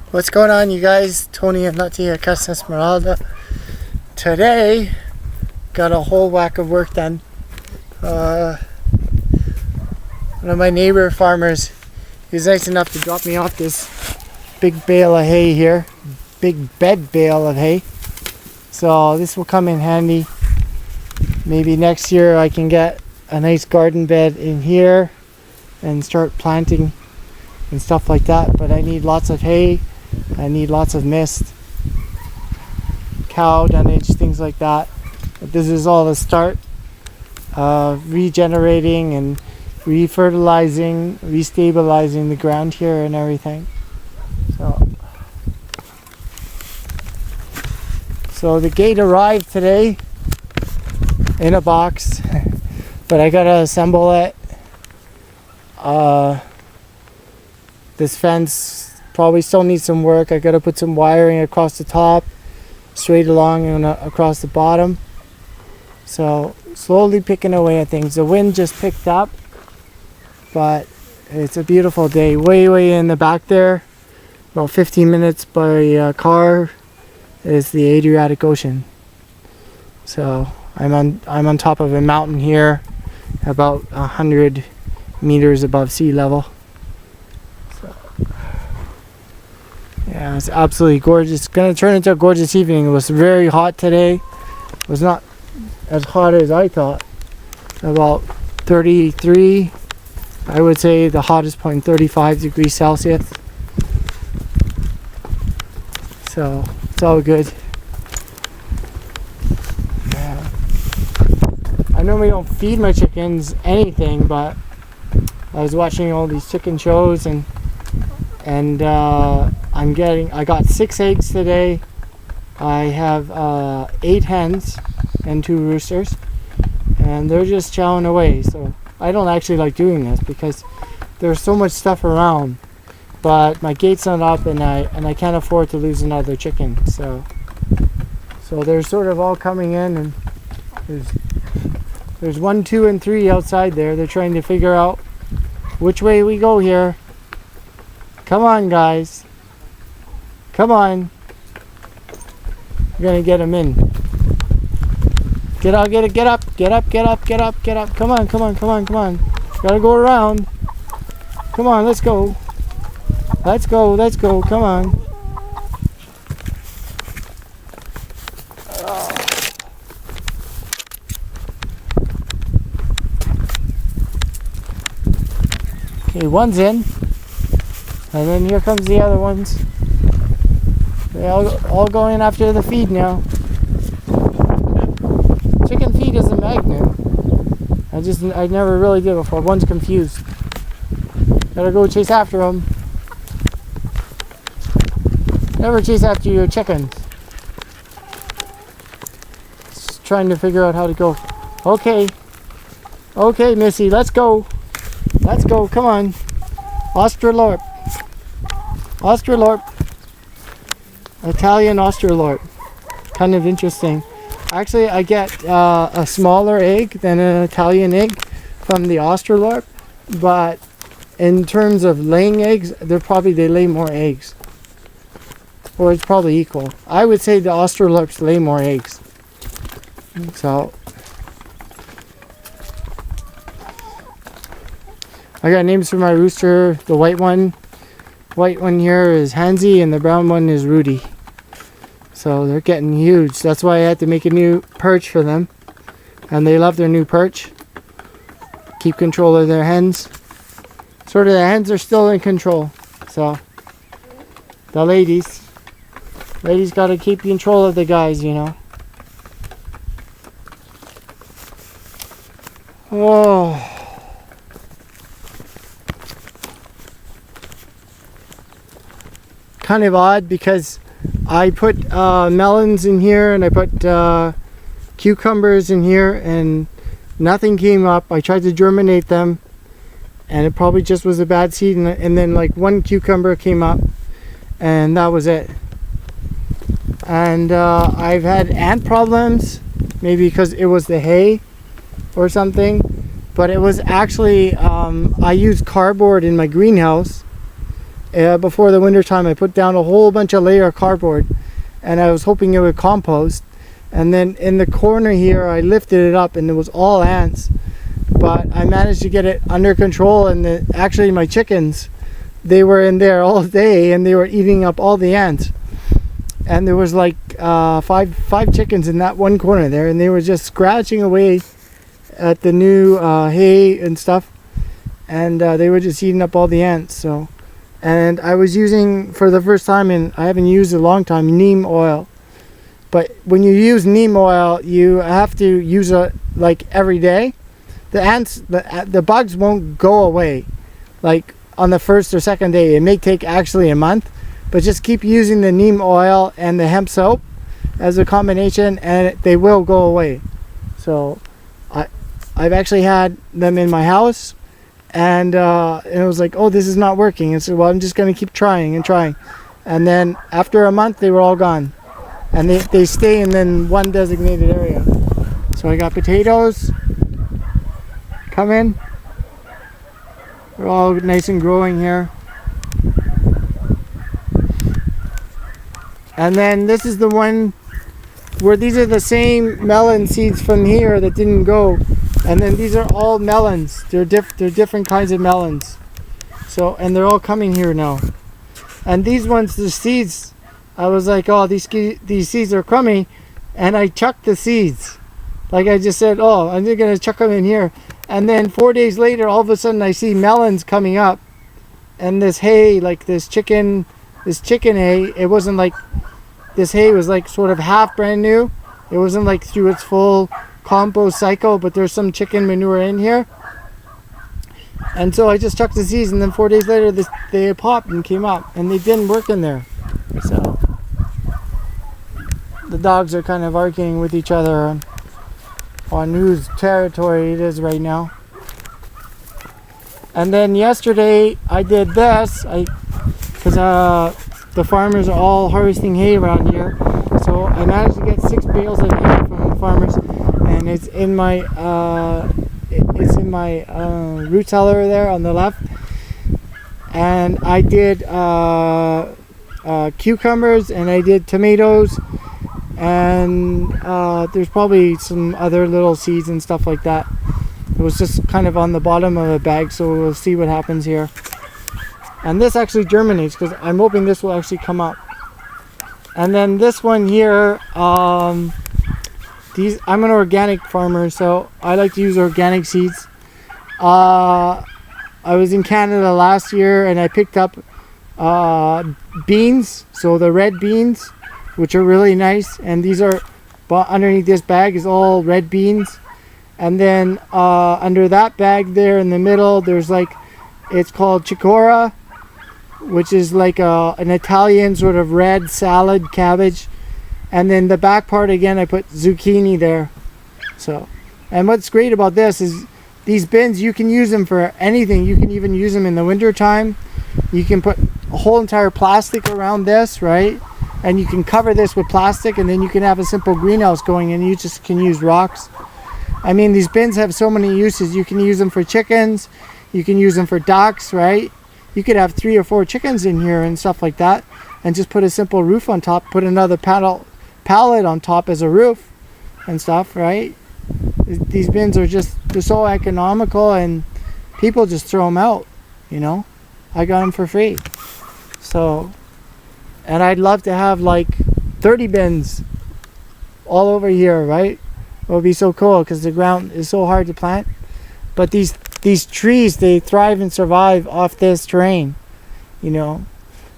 What's going on, you guys? Tony and Nutty at Casa Esmeralda. Today, got a whole whack of work done. One of my neighbor farmers, he was nice enough to drop me off this big bale of hay here. Big bed bale of hay. So this will come in handy. Maybe next year I can get a nice garden bed in here and start planting and stuff like that. But I need lots of hay. I need lots of mist, cow dunnage, things like that. But this is all the start of regenerating and refertilizing, restabilizing the ground here and everything. So the gate arrived today in a box, but I gotta assemble it. This fence probably still needs some work. I gotta put some wiring across the top, straight along and across the bottom. So slowly picking away at things. The wind just picked up, but it's a beautiful day. Way in the back there, about 15 minutes by car, is the Adriatic Ocean. So I'm on top of a mountain here, about 100 meters above sea level. Yeah, it's absolutely gorgeous. It's gonna turn into a gorgeous evening. It was very hot today. It was not as hot as I thought. About 33. I would say the hottest point 35 degrees Celsius. So it's all good. Yeah. I normally don't feed my chickens anything, but I was watching all these chicken shows and I got 6 eggs today. I have 8 hens and 2 roosters, and they're just chowing away. So I don't actually like doing this because there's so much stuff around, but my gate's not up and I can't afford to lose another chicken. So they're sort of all coming in, and there's 1, 2, and 3 outside there. They're trying to figure out which way we go here. Come on, guys. Come on. We're gonna get them in. Get up. Come on. Gotta go around. Come on, let's go. Come on. Okay, one's in. And then here comes the other ones. They're all going after the feed now. Chicken feed is a magnet. I never really did before. One's confused. Gotta go chase after them. Never chase after your chickens. Just trying to figure out how to go. Okay, Missy, let's go. Come on. Australorp. Italian Australorp. Kind of interesting. Actually, I get a smaller egg than an Italian egg from the Australorp, but in terms of laying eggs, they lay more eggs. Or it's probably equal. I would say the Australorps lay more eggs. So I got names for my rooster. The white one here is Hansi, and the brown one is Rudy. So they're getting huge. That's why I had to make a new perch for them. And they love their new perch. Keep control of their hens. Sort of the hens are still in control. So the ladies got to keep control of the guys, you know. Oh. Kind of odd because I put melons in here and I put cucumbers in here and nothing came up. I tried to germinate them and it probably just was a bad seed, and then like 1 cucumber came up and that was it. And I've had ant problems, maybe because it was the hay or something, but it was actually I used cardboard in my greenhouse before the winter time, I put down a whole bunch of layer of cardboard, and I was hoping it would compost. And then in the corner here, I lifted it up, and it was all ants. But I managed to get it under control, and actually my chickens, they were in there all day, and they were eating up all the ants. And there was like five chickens in that one corner there, and they were just scratching away at the new hay and stuff, and they were just eating up all the ants. So, and I was using, for the first time, and I haven't used it a long time, neem oil. But when you use neem oil, you have to use it like every day. The ants, the bugs won't go away like on the first or second day. It may take actually a month, but just keep using the neem oil and the hemp soap as a combination, and they will go away. So I've actually had them in my house, and it was like, oh, this is not working. And so, well, I'm just going to keep trying and trying. And then after a month, they were all gone. And they stay in then one designated area. So I got potatoes coming. They're all nice and growing here. And then this is the one where these are the same melon seeds from here that didn't go. And then these are all melons. They're different kinds of melons. So, and they're all coming here now. And these ones, the seeds, I was like, oh, these seeds are crummy, and I chucked the seeds. Like I just said, oh, I'm just gonna chuck them in here. And then 4 days later, all of a sudden I see melons coming up, and this hay, like this chicken hay, it wasn't like, this hay was like sort of half brand new. It wasn't like through its full compost cycle, but there's some chicken manure in here. And so I just chucked the seeds, and then 4 days later they popped and came up, and they didn't work in there. So the dogs are kind of arguing with each other on whose territory it is right now. And then yesterday I did this, because the farmers are all harvesting hay around here. So I managed to get 6 bales of hay from the farmers, and it's in my root cellar there on the left. And I did cucumbers, and I did tomatoes, and there's probably some other little seeds and stuff like that. It was just kind of on the bottom of the bag, so we'll see what happens here. And this actually germinates, because I'm hoping this will actually come up. And then this one here, I'm an organic farmer, so I like to use organic seeds. I was in Canada last year, and I picked up beans, so the red beans, which are really nice. And these are, underneath this bag is all red beans. And then under that bag there in the middle, there's like, it's called chicora, which is like an Italian sort of red salad cabbage. And then the back part again, I put zucchini there. So, and what's great about this is these bins, you can use them for anything. You can even use them in the winter time. You can put a whole entire plastic around this, right? And you can cover this with plastic, and then you can have a simple greenhouse going, and you just can use rocks. I mean, these bins have so many uses. You can use them for chickens. You can use them for ducks, right? You could have 3 or 4 chickens in here and stuff like that, and just put a simple roof on top, put another pallet on top as a roof and stuff, right? These bins are just, they're so economical, and people just throw them out, you know? I got them for free. So, and I'd love to have like 30 bins all over here, right? It would be so cool, because the ground is so hard to plant. But these trees, they thrive and survive off this terrain, you know?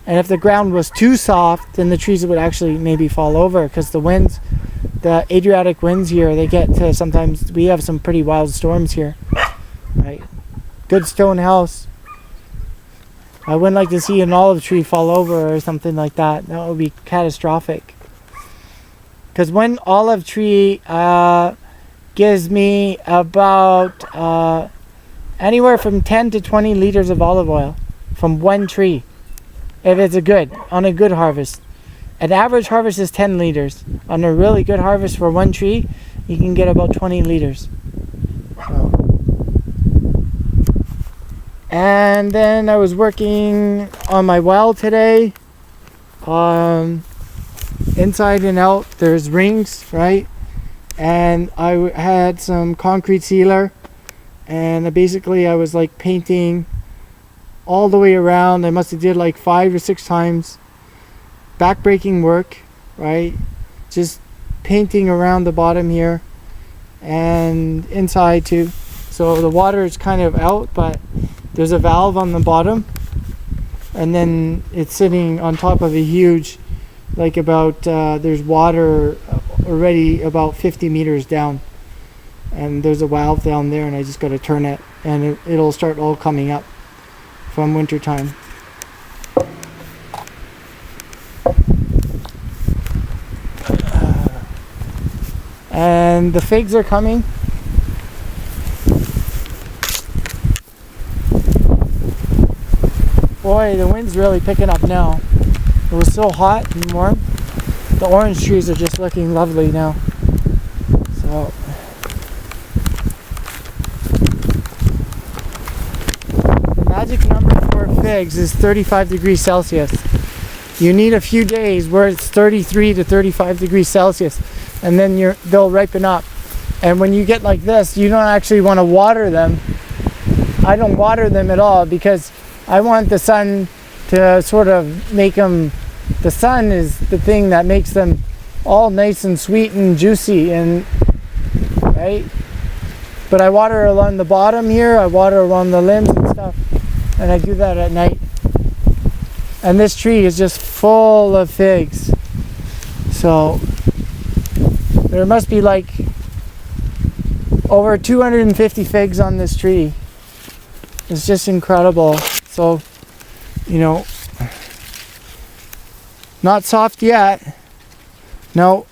And if the ground was too soft, then the trees would actually maybe fall over, because the winds, the Adriatic winds here, they get to, sometimes we have some pretty wild storms here, right? Good stone house. I wouldn't like to see an olive tree fall over or something like that. That would be catastrophic. Because one olive tree gives me about anywhere from 10 to 20 liters of olive oil from one tree. If it's on a good harvest. An average harvest is 10 liters. On a really good harvest for one tree, you can get about 20 liters. So. And then I was working on my well today. Inside and out there's rings, right? And I had some concrete sealer, and basically I was like painting all the way around. I must have did like 5 or 6 times back-breaking work, right? Just painting around the bottom here and inside too. So the water is kind of out, but there's a valve on the bottom, and then it's sitting on top of a huge, like about there's water already about 50 meters down, and there's a valve down there, and I just got to turn it, and it'll start all coming up from winter time. And the figs are coming. Boy, the wind's really picking up now. It was so hot and warm. The orange trees are just looking lovely now. So the magic number for figs is 35 degrees Celsius. You need a few days where it's 33 to 35 degrees Celsius, and then they'll ripen up. And when you get like this, you don't actually want to water them. I don't water them at all because I want the sun to sort of make them, the sun is the thing that makes them all nice and sweet and juicy, and right? But I water along the bottom here, I water along the limbs and stuff, and I do that at night. And this tree is just full of figs. So there must be like over 250 figs on this tree. It's just incredible. So, you know, not soft yet. No.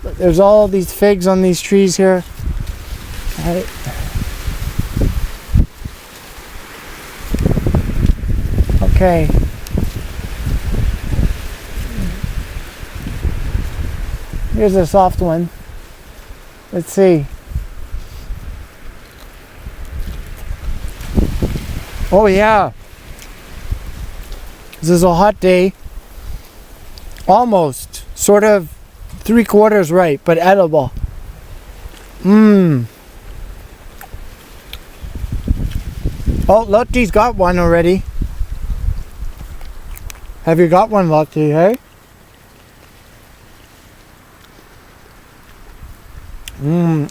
But there's all these figs on these trees here. Right. Okay. Here's a soft one. Let's see. Oh yeah. This is a hot day. Almost. Sort of 3/4 ripe, but edible. Oh, Lottie's got one already. Have you got one, Lottie, hey?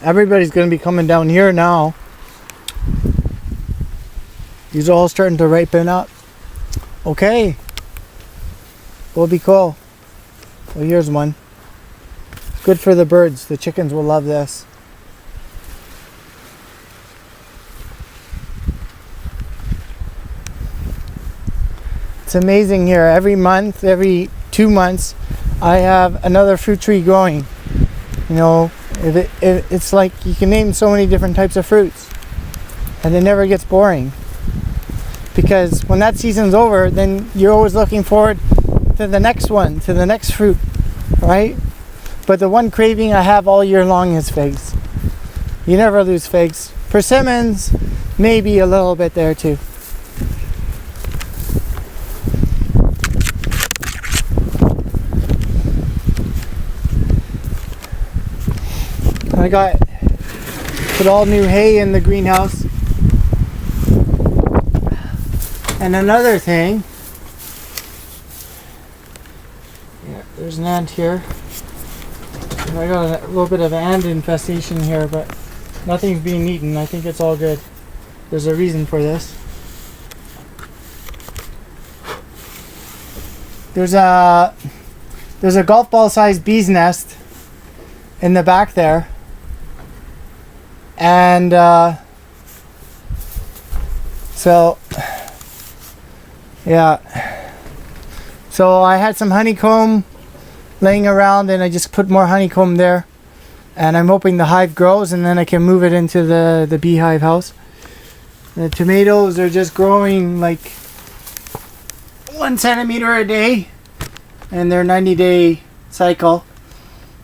Everybody's going to be coming down here now. These are all starting to ripen up. Okay. Will be cool. Well, here's one. Good for the birds. The chickens will love this. It's amazing here. Every month, every 2 months, I have another fruit tree growing. You know, it's like you can name so many different types of fruits, and it never gets boring. Because when that season's over, then you're always looking forward to the next one, to the next fruit, right? But the one craving I have all year long is figs. You never lose figs. Persimmons, maybe a little bit there too. I put all new hay in the greenhouse. And another thing, yeah, there's an ant here. I got a little bit of ant infestation here, but nothing's being eaten. I think it's all good. There's a reason for this. There's a golf ball sized bee's nest in the back there. And so yeah, so I had some honeycomb laying around, and I just put more honeycomb there, and I'm hoping the hive grows, and then I can move it into the beehive house. The tomatoes are just growing like 1 centimeter a day, and they're 90-day cycle.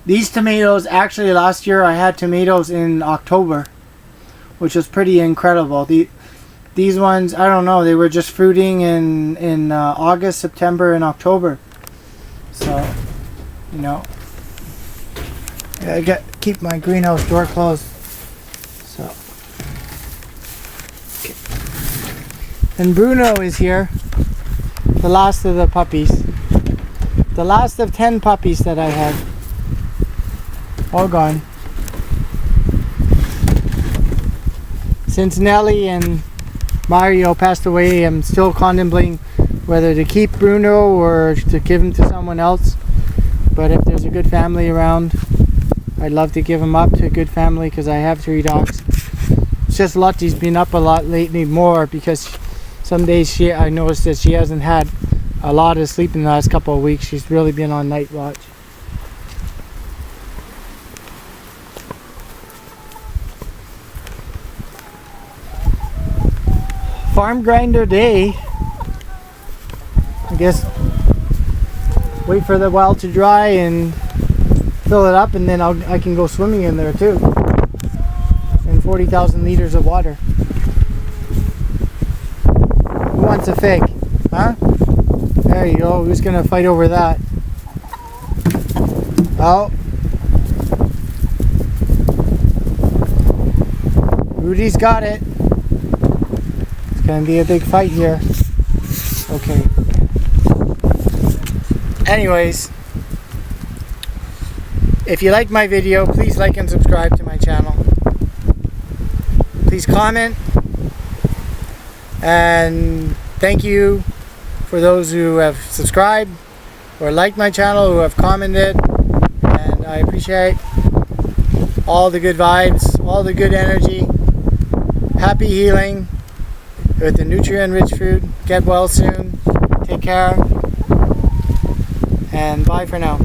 These tomatoes, actually last year I had tomatoes in October. which was pretty incredible. These ones, I don't know, they were just fruiting in August, September, and October. So, you know, I keep my greenhouse door closed. So, okay. And Bruno is here, the last of the puppies. The last of 10 puppies that I had. All gone. Since Nelly and Mario passed away, I'm still contemplating whether to keep Bruno or to give him to someone else. But if there's a good family around, I'd love to give him up to a good family because I have 3 dogs. It's just Lottie's been up a lot lately, more because some days I noticed that she hasn't had a lot of sleep in the last couple of weeks. She's really been on night watch. Farm grinder day. I guess wait for the well to dry and fill it up, and then I can go swimming in there too. And 40,000 liters of water. Who wants a fig? Huh? There you go. Who's gonna fight over that? Oh. Rudy's got it. It's gonna be a big fight here. Okay. Anyways, if you like my video, please like and subscribe to my channel. Please comment. And thank you for those who have subscribed or liked my channel, who have commented. And I appreciate all the good vibes, all the good energy. Happy healing with the nutrient-rich food. Get well soon. Take care. And bye for now.